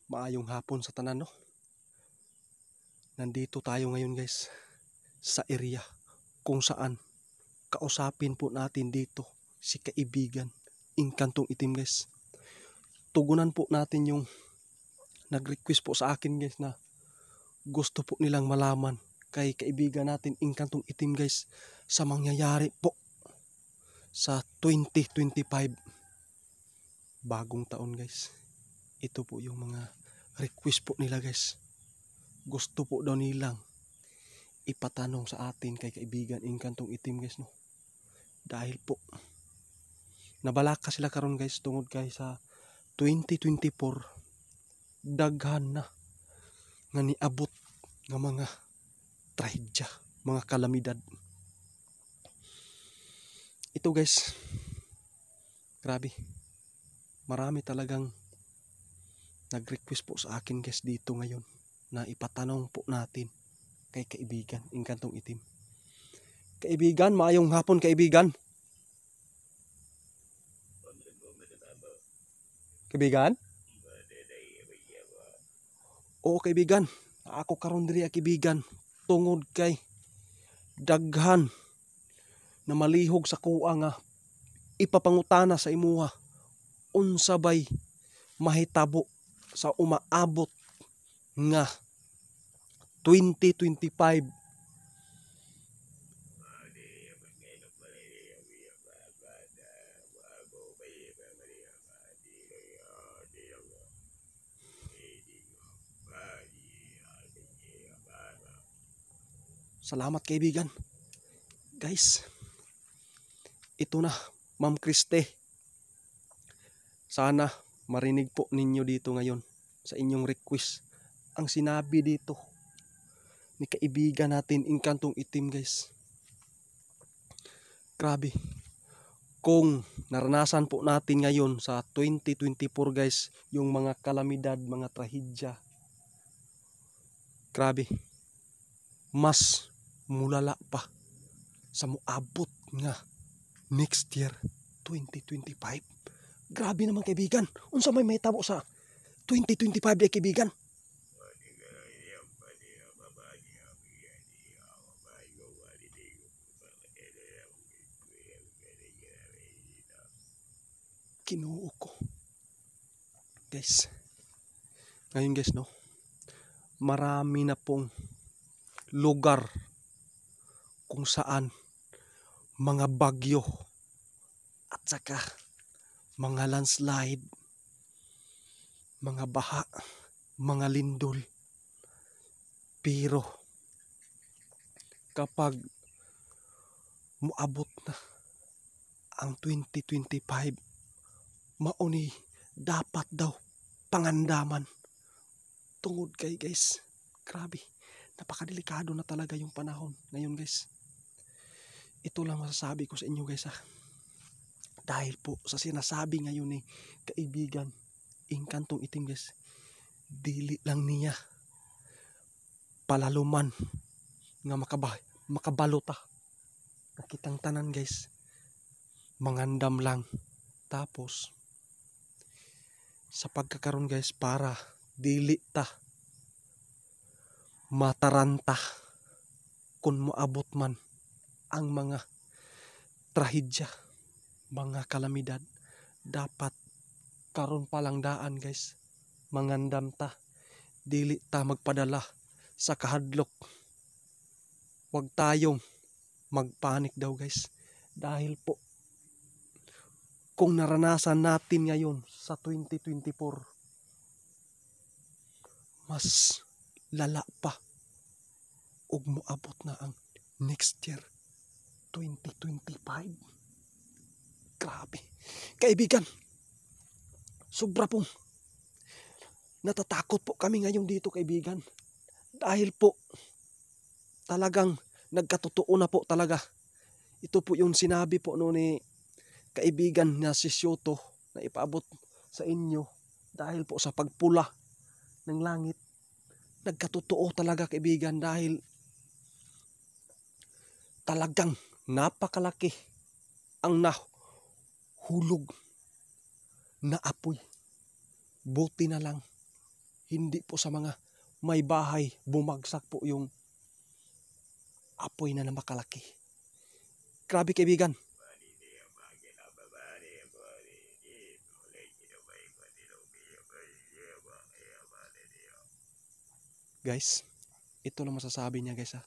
Maayong hapon sa tanan, no? Nandito tayo ngayon guys sa area kung saan kausapin po natin dito si kaibigan Inkantong Itim guys. Tugunan po natin yung nag-request po sa akin guys na gusto po nilang malaman kay kaibigan natin Inkantong Itim guys sa mangyayari po sa 2025 bagong taon guys. Ito po yung mga request po nila guys. Gusto po daw nilang ipatanong sa atin kay kaibigan Inkantong Itim guys, no. Dahil po nabalaka sila karon guys tungod kay sa 2024 daghan na nga niabot nga mga trahedya, mga kalamidad. Ito guys, grabe. Marami talagang nag-request po sa akin guys dito ngayon na ipatanong po natin kay kaibigan Inkantong Itim. Kaibigan, maayong hapon kaibigan. Kaibigan? Oo kaibigan, ako karon diri kaibigan tungod kay daghan na malihog sa kuha nga ipapangutana sa imuha unsa bay mahitabo sa umaabot nga 2025. Salamat kaibigan. Guys, ito na Ma'am Kriste. Sana marinig po ninyo dito ngayon sa inyong request ang sinabi dito ni kaibigan natin Inkantong Itim guys. Grabe. Kung naranasan po natin ngayon sa 2024 guys yung mga kalamidad, mga trahedya, grabe, mas mulala pa sa muabot nga next year 2025. Grabe naman kaibigan. Unsa may mahitabo sa 2025 ay kaibigan? Kinuo ko. Guys. Ngayon guys, no. Marami na pong lugar kung saan mga bagyo at saka mga landslide, mga baha, mga lindol. Pero kapag muabot na ang 2025, mauni dapat daw pangandaman. Tungod kay guys, grabe, napakadelikado na talaga yung panahon ngayon guys. Ito lang masasabi ko sa inyo guys ha. Dahil po sa sinasabi ngayon ni kaibigan Inkantong Itim guys, dili lang niya palaluman nga makabalota. Nakitang tanan guys, mangandam lang. Tapos sa pagkakaroon guys, para dili ta mataranta kung moabot man ang mga trahedya, mga kalamidad, dapat karon palang daan guys, mangandam ta, dili ta magpadala sa kahadlok. Huwag tayong magpanik daw guys, dahil po kung naranasan natin ngayon sa 2024, mas lala pa ug moabot na ang next year 2025. Grabe. Kaibigan, sobra pong natatakot po kami ngayon dito kaibigan. Dahil po talagang nagkatotoo na po talaga. Ito po yung sinabi po no ni kaibigan na si Syoto na ipaabot sa inyo dahil po sa pagpula ng langit. Nagkatotoo talaga kaibigan dahil talagang napakalaki ang nahulog na apoy. Buti na lang hindi po sa mga may bahay bumagsak po yung apoy na makalaki. Grabe kaibigan. Guys, ito lang masasabi niya guys ha.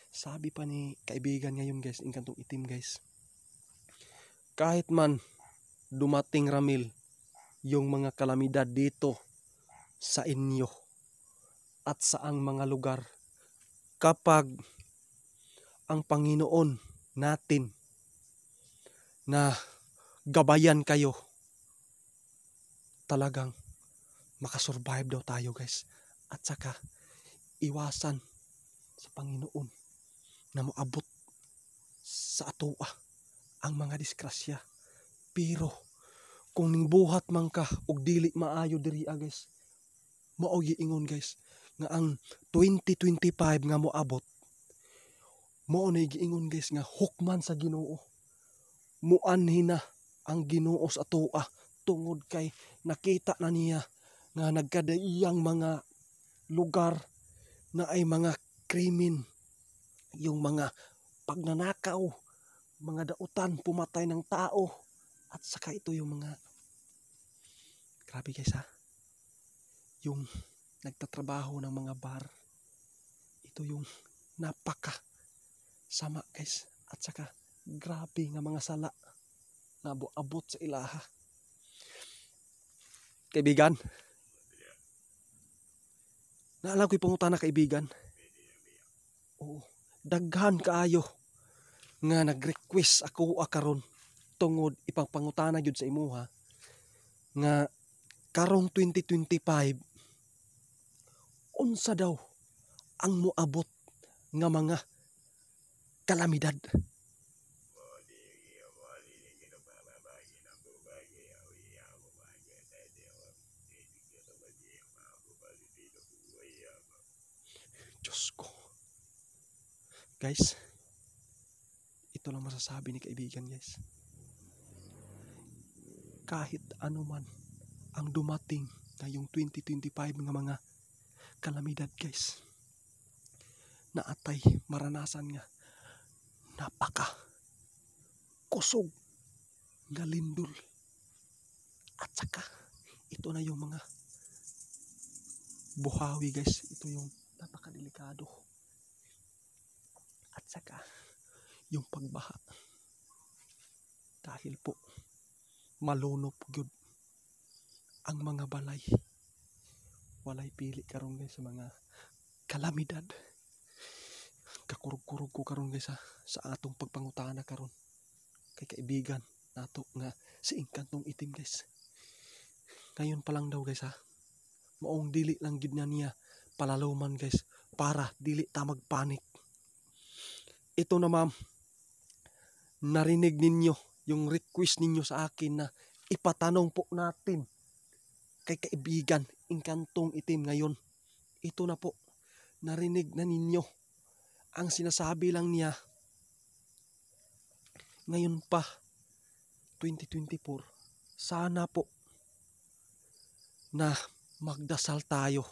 Sabi pa ni kaibigan ngayon guys, Engkantong Itim guys. Kahit man dumating Ramil yung mga kalamidad dito sa inyo at saang mga lugar, kapag ang Panginoon natin na gabayan kayo, talagang makasurvive daw tayo guys. At saka iwasan sa Panginoon na moabot sa atoa ang mga disgrasya. Pero kung ningbuhat man ka og dili maayo diri guys, mao giingon guys nga ang 2025 nga moabot, mao na giingon guys nga hukman sa Ginoo. Muanhin na ang Ginoo sa atoa tungod kay nakita na niya nga nagkadaiyang mga lugar na ay mga krimen, yung mga pagnanakaw, mga dautan, pumatay ng tao, at saka ito yung mga, grabe guys ha, yung nagtatrabaho ng mga bar, ito yung napaka sama guys, at saka grabe nga mga sala na abot sa ilaha. Kaibigan, naalam ko'y pangutana kaibigan. Oo, daghan kaayo nga nag-request ako karon tungod ipangpangutana gyud sa imuha nga karong 2025 unsa daw ang moabot nga mga kalamidad. Diyos ko. Guys, ito lang masasabi ni kaibigan guys. Kahit ano man ang dumating ngayong 2025 nga mga kalamidad guys, naatay maranasan nga napaka kusog nga lindol. At saka ito na yung mga buhawi guys, ito yung napakadelikado. At saka yung pagbaha, dahil po malunop gyud ang mga balay. Walay pili karon guys sa mga kalamidad. Kakurog-kurog ko karon guys sa atong pagpangutana karon kay kaibigan nato nga si Engkantong Itim guys. Ngayon pa lang daw guys maong dili lang gid na niya palaluman guys para dili ta magpanik. Ito na ma'am, narinig ninyo yung request ninyo sa akin na ipatanong po natin kay kaibigan Engkantong Itim ngayon. Ito na po, narinig na ninyo. Ang sinasabi lang niya, ngayon pa 2024, sana po na magdasal tayo